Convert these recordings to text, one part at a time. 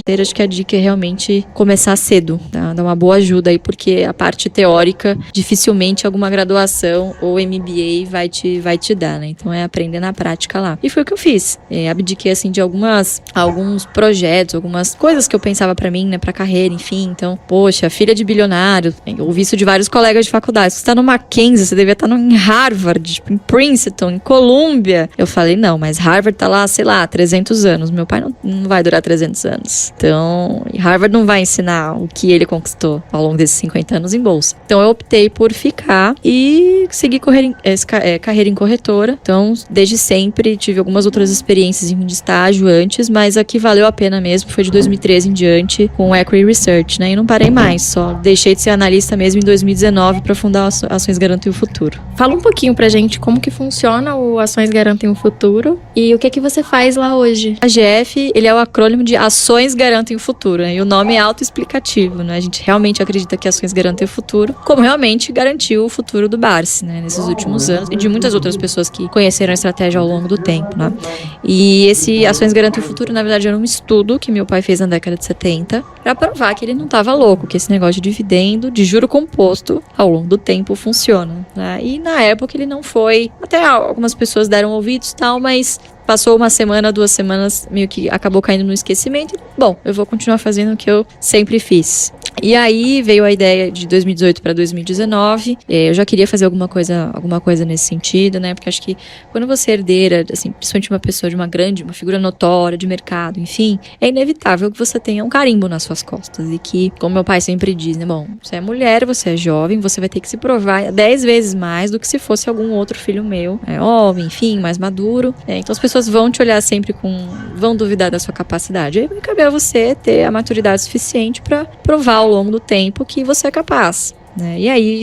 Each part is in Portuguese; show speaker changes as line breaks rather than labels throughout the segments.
Acho que a dica é realmente começar cedo, tá? Dar uma boa ajuda aí, porque a parte teórica, dificilmente alguma graduação ou MBA vai te dar, né? Então é aprender na prática lá. E foi o que eu fiz. Abdiquei, assim, de alguns projetos, algumas coisas que eu pensava pra mim, né? Pra carreira, enfim. Então, poxa, filha de bilionário. Eu ouvi isso de vários colegas de faculdade. Você tá no Mackenzie, você devia estar em Harvard, tipo, em Princeton, em Columbia. Eu falei, não, mas Harvard tá lá, sei lá, 300 anos. Meu pai não vai durar 300 anos. Então, Harvard não vai ensinar o que ele conquistou ao longo desses 50 anos em bolsa. Então, eu optei por ficar e seguir carreira em corretora. Então, desde sempre, tive algumas outras experiências de estágio antes, mas a que valeu a pena mesmo foi de 2013 em diante, com Equity Research, né? E não parei mais, só deixei de ser analista mesmo em 2019 para fundar Ações Garantem o Futuro.
Fala um pouquinho pra gente como que funciona o Ações Garantem o Futuro e o que você faz lá hoje.
AGF, ele é o acrônimo de Ações Garantem o Futuro, né? E o nome é autoexplicativo, né? A gente realmente acredita que ações garantem o futuro, como realmente garantiu o futuro do Barsi, né? Nesses últimos anos, e de muitas outras pessoas que conheceram a estratégia ao longo do tempo, né? E esse Ações Garantem o Futuro, na verdade, era um estudo que meu pai fez na década de 70 para provar que ele não estava louco, que esse negócio de dividendo, de juro composto, ao longo do tempo funciona, né? E na época ele não foi, até algumas pessoas deram ouvidos e tal, mas passou uma semana, 2 semanas, meio que acabou caindo no esquecimento. Bom, eu vou continuar fazendo o que eu sempre fiz. E aí veio a ideia de 2018 para 2019. Eu já queria fazer alguma coisa nesse sentido, né? Porque acho que quando você é herdeira, assim, principalmente uma pessoa de uma figura notória de mercado, enfim, é inevitável que você tenha um carimbo nas suas costas. E que, como meu pai sempre diz, né? Bom, você é mulher, você é jovem, você vai ter que se provar 10 vezes mais do que se fosse algum outro filho meu, homem, enfim, mais maduro. Então as pessoas vão te olhar sempre vão duvidar da sua capacidade. Aí vai caber a você ter a maturidade suficiente para provar ao longo do tempo que você é capaz, né? E aí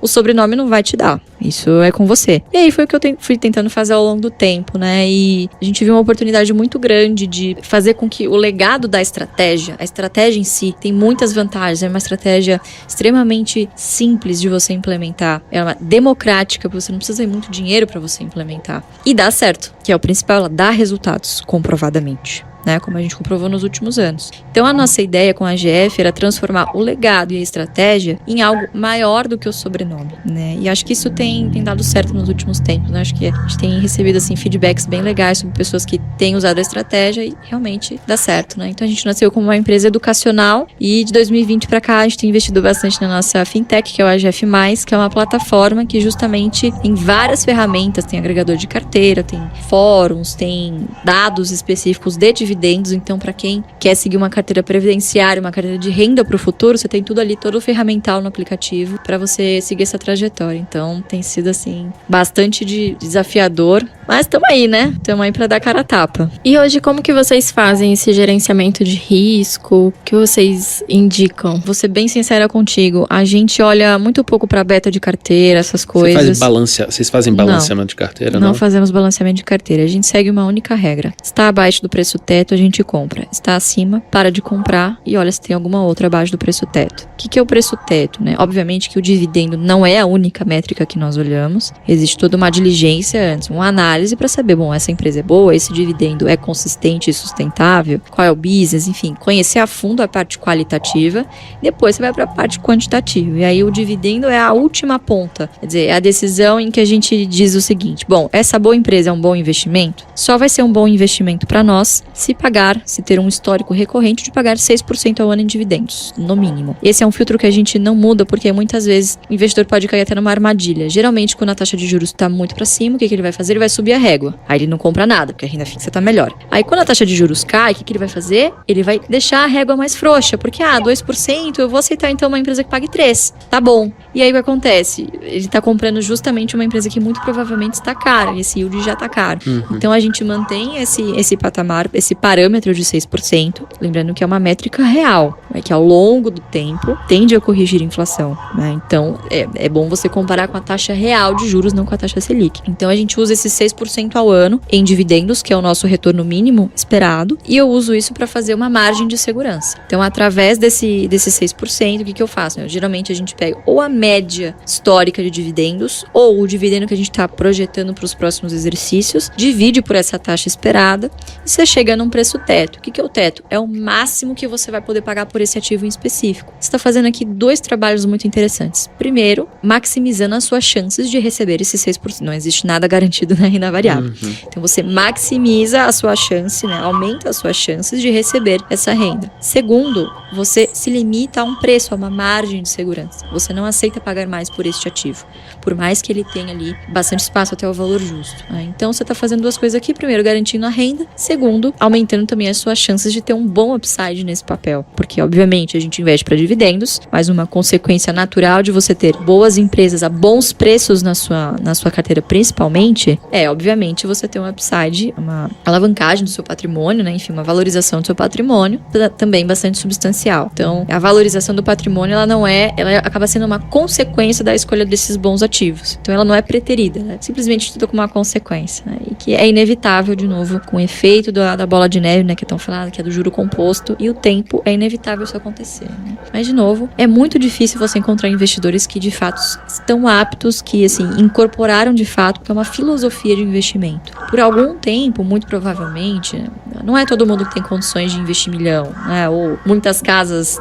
o sobrenome não vai te dar. Isso é com você. E aí foi o que eu fui tentando fazer ao longo do tempo, né? E a gente viu uma oportunidade muito grande de fazer com que o legado da estratégia, a estratégia em si, tem muitas vantagens. É uma estratégia extremamente simples de você implementar. É uma democrática, você não precisa ter muito dinheiro para você implementar. E dá certo, que é o principal, ela dá resultados, comprovadamente, né, como a gente comprovou nos últimos anos. Então a nossa ideia com a AGF era transformar o legado e a estratégia em algo maior do que o sobrenome, né? E acho que isso tem dado certo nos últimos tempos, né? Acho que a gente tem recebido assim feedbacks bem legais sobre pessoas que têm usado a estratégia e realmente dá certo, né? Então a gente nasceu como uma empresa educacional e de 2020 para cá a gente tem investido bastante na nossa fintech, que é o AGF+, que é uma plataforma que justamente tem várias ferramentas, tem agregador de carteira, tem fóruns, tem dados específicos de dividendos. Então, para quem quer seguir uma carteira previdenciária, uma carteira de renda para o futuro, você tem tudo ali, todo o ferramental no aplicativo para você seguir essa trajetória. Então, tem sido, assim, bastante desafiador, mas estamos aí, né? Estamos aí para dar cara a tapa.
E hoje, como que vocês fazem esse gerenciamento de risco? O que vocês indicam?
Vou ser bem sincera contigo, a gente olha muito pouco para beta de carteira, essas coisas.
Vocês fazem balanceamento de carteira, não?
Não fazemos balanceamento de carteira. A gente segue uma única regra. Está abaixo do preço teto, a gente compra. Está acima, para de comprar e olha se tem alguma outra abaixo do preço teto. O que é o preço teto, né? Obviamente que o dividendo não é a única métrica que nós olhamos. Existe toda uma diligência antes, uma análise para saber, bom, essa empresa é boa, esse dividendo é consistente e sustentável, qual é o business, enfim, conhecer a fundo a parte qualitativa. Depois você vai para a parte quantitativa. E aí o dividendo é a última ponta. Quer dizer, é a decisão em que a gente diz o seguinte, bom, essa boa empresa é um bom investimento? Só vai ser um bom investimento para nós se ter um histórico recorrente de pagar 6% ao ano em dividendos, no mínimo. Esse é um filtro que a gente não muda, porque muitas vezes o investidor pode cair até numa armadilha. Geralmente, quando a taxa de juros está muito para cima, o que ele vai fazer? Ele vai subir a régua. Aí ele não compra nada, porque a renda fixa está melhor. Aí quando a taxa de juros cai, o que ele vai fazer? Ele vai deixar a régua mais frouxa, porque 2%, eu vou aceitar então uma empresa que pague 3%. Tá bom. E aí o que acontece? Ele está comprando justamente uma empresa que muito provavelmente está cara, e esse yield já está caro. Então a gente mantém esse patamar, esse parâmetro de 6%, lembrando que é uma métrica real, né, que ao longo do tempo tende a corrigir a inflação, né? Então é bom você comparar com a taxa real de juros, não com a taxa Selic. Então a gente usa esses 6% ao ano em dividendos, que é o nosso retorno mínimo esperado, e eu uso isso para fazer uma margem de segurança. Então através desse 6%, o que eu faço? Geralmente a gente pega ou a média histórica de dividendos, ou o dividendo que a gente está projetando para os próximos exercícios, divide por essa taxa esperada, e você chega num um preço teto. O que é o teto? É o máximo que você vai poder pagar por esse ativo em específico. Você está fazendo aqui 2 trabalhos muito interessantes. Primeiro, maximizando as suas chances de receber esses 6%. Não existe nada garantido na renda variável. Então você maximiza a sua chance, né? Aumenta as suas chances de receber essa renda. Segundo, você se limita a um preço, a uma margem de segurança. Você não aceita pagar mais por este ativo, por mais que ele tenha ali bastante espaço até o valor justo, né? Então você está fazendo 2 coisas aqui. Primeiro, garantindo a renda. Segundo, aumentando também as suas chances de ter um bom upside nesse papel. Porque, obviamente, a gente investe para dividendos, mas uma consequência natural de você ter boas empresas a bons preços na sua carteira, principalmente, obviamente, você ter um upside, uma alavancagem do seu patrimônio, né? Enfim, uma valorização do seu patrimônio também bastante substancial. Então, a valorização do patrimônio, ela acaba sendo uma consequência da escolha desses bons ativos. Então, ela não é preterida, né? Simplesmente tudo como uma consequência, né? E que é inevitável, de novo, com o efeito da bola de neve, né? Que é tão falado, que é do juro composto, e o tempo, é inevitável isso acontecer, né? Mas, de novo, é muito difícil você encontrar investidores que, de fato, estão aptos, que, assim, incorporaram, de fato, porque é uma filosofia de investimento. Por algum tempo, muito provavelmente, não é todo mundo que tem condições de investir milhão, né? Ou muitas casas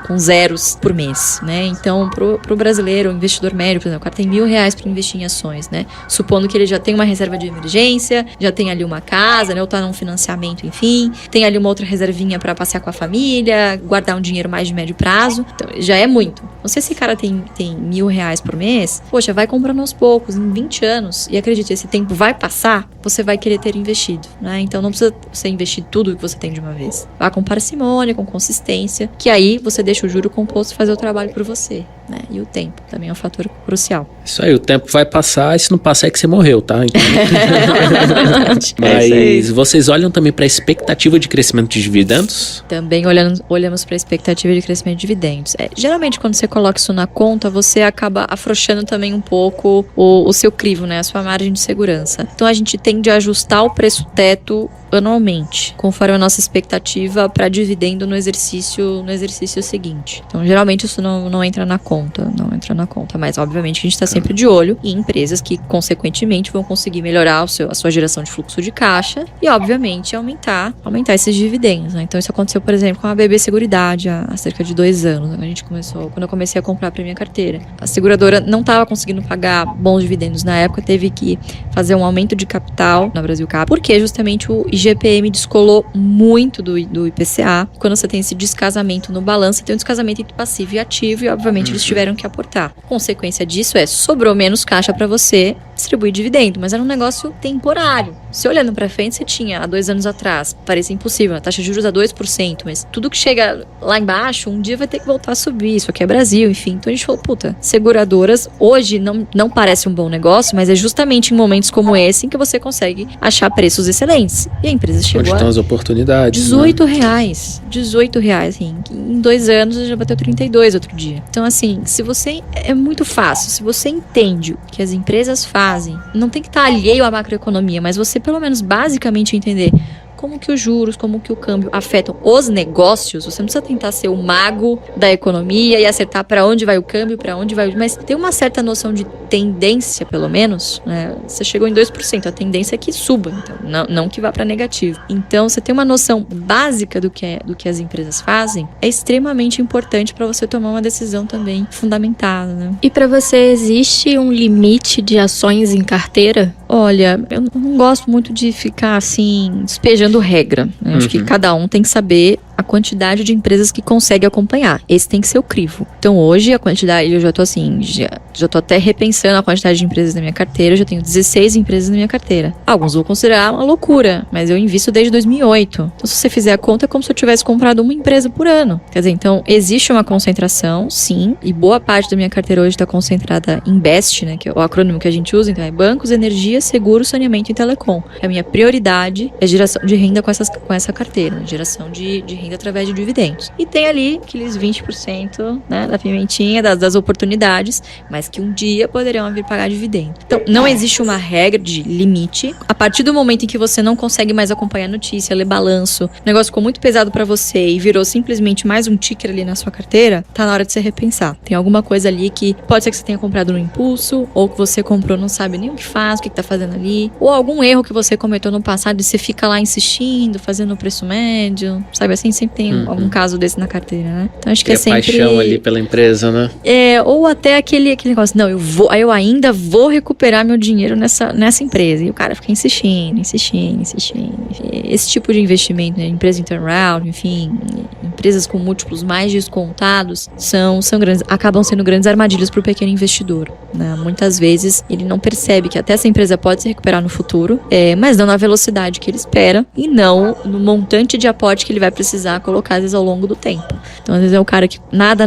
com zeros por mês, né? Então, pro brasileiro, o investidor médio, por exemplo, o cara tem R$1.000 para investir em ações, né? Supondo que ele já tem uma reserva de emergência, já tem ali uma casa, né? Ou tá num financiamento, enfim, tem ali uma outra reservinha para passear com a família, guardar um dinheiro mais de médio prazo. Então, já é muito. Não sei se esse cara tem R$1.000 por mês, poxa, vai comprando aos poucos, em 20 anos, e acredite, esse tempo vai passar, você vai querer ter investido, né? Então, não precisa você investir tudo que você tem de uma vez. Vá com parcimônia, com consistência, que aí você deixa o juro composto fazer o trabalho por você, né? E o tempo também é um fator crucial.
Isso aí, o tempo vai passar, e se não passar é que você morreu, tá? Então... Mas vocês olham também para a expectativa de crescimento de dividendos?
Também olhamos para a expectativa de crescimento de dividendos. Geralmente, quando você coloca isso na conta, você acaba afrouxando também um pouco o seu crivo, né? A sua margem de segurança. Então, a gente tende a ajustar o preço teto anualmente, conforme a nossa expectativa para dividendo no exercício seguinte. Então, geralmente isso não entra na conta, mas obviamente a gente está sempre de olho em empresas que, consequentemente, vão conseguir melhorar a sua geração de fluxo de caixa e, obviamente, aumentar esses dividendos, né? Então, isso aconteceu, por exemplo, com a BB Seguridade há cerca de 2 anos, né? Quando eu comecei a comprar para minha carteira. A seguradora não estava conseguindo pagar bons dividendos na época, teve que fazer um aumento de capital na Brasilcap, porque justamente o IGPM descolou muito do IPCA. Quando você tem esse descasamento no balanço, tem um descasamento entre passivo e ativo, e obviamente eles tiveram que aportar. Consequência disso sobrou menos caixa para você distribuir dividendo, mas era um negócio temporário. Se olhando para frente, você tinha há 2 anos atrás, parecia impossível, a taxa de juros a 2%, mas tudo que chega lá embaixo, um dia vai ter que voltar a subir, isso aqui é Brasil, enfim. Então a gente falou, seguradoras hoje não parece um bom negócio, mas é justamente em momentos como esse em que você consegue achar preços excelentes. E a empresa chegou
onde estão as oportunidades,
R$18. R$18, assim, em 2 anos já bateu 32 outro dia. Então, assim, é muito fácil, se você entende o que as empresas fazem, não tem que estar alheio à macroeconomia, mas você pelo menos basicamente entender como que os juros, como que o câmbio afetam os negócios. Você não precisa tentar ser o mago da economia e acertar para onde vai o câmbio, para onde vai... Mas tem uma certa noção de tendência, pelo menos, né? Você chegou em 2%, a tendência é que suba, então, não que vá para negativo. Então, você tem uma noção básica do que as empresas fazem, é extremamente importante para você tomar uma decisão também fundamentada, né?
E para você, existe um limite de ações em carteira?
Olha, eu não gosto muito de ficar, assim, despejando regra, né? Acho que cada um tem que saber a quantidade de empresas que consegue acompanhar. Esse tem que ser o crivo. Então, hoje, a quantidade, eu já tô assim, já tô até repensando a quantidade de empresas na minha carteira. Eu já tenho 16 empresas na minha carteira. Alguns vão considerar uma loucura, mas eu invisto desde 2008. Então, se você fizer a conta, é como se eu tivesse comprado uma empresa por ano. Quer dizer, então, existe uma concentração, sim, e boa parte da minha carteira hoje está concentrada em BEST, né, que é o acrônimo que a gente usa, então é bancos, energia, seguro, saneamento e telecom. A minha prioridade é geração de renda com essa carteira, né, geração de renda renda através de dividendos. E tem ali aqueles 20%, né, da pimentinha, das oportunidades, mas que um dia poderão vir pagar dividendo. Então, não existe uma regra de limite. A partir do momento em que você não consegue mais acompanhar a notícia, ler balanço, o negócio ficou muito pesado pra você e virou simplesmente mais um ticker ali na sua carteira, tá na hora de você repensar. Tem alguma coisa ali que pode ser que você tenha comprado no impulso, ou que você comprou não sabe nem o que faz, o que tá fazendo ali, ou algum erro que você cometeu no passado e você fica lá insistindo, fazendo o preço médio, sabe assim? Sempre tem algum caso desse na carteira, né? Então acho que é sempre...
paixão ali pela empresa, né?
Ou até aquele negócio, não, eu ainda vou recuperar meu dinheiro nessa empresa. E o cara fica insistindo. Esse tipo de investimento, né? Empresa em turnaround, enfim, empresas com múltiplos mais descontados, são grandes, acabam sendo grandes armadilhas para o pequeno investidor, né? Muitas vezes ele não percebe que até essa empresa pode se recuperar no futuro, mas não na velocidade que ele espera e não no montante de aporte que ele vai precisar colocar, às vezes, ao longo do tempo. Então, às vezes é o cara que nada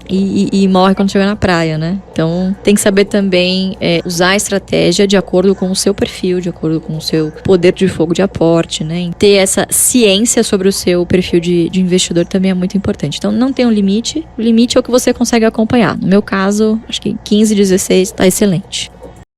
e morre quando chega na praia, né? Então, tem que saber também usar a estratégia de acordo com o seu perfil, de acordo com o seu poder de fogo de aporte, né? E ter essa ciência sobre o seu perfil de investidor também é muito importante. Então, não tem um limite. O limite é o que você consegue acompanhar. No meu caso, acho que 15, 16 tá excelente.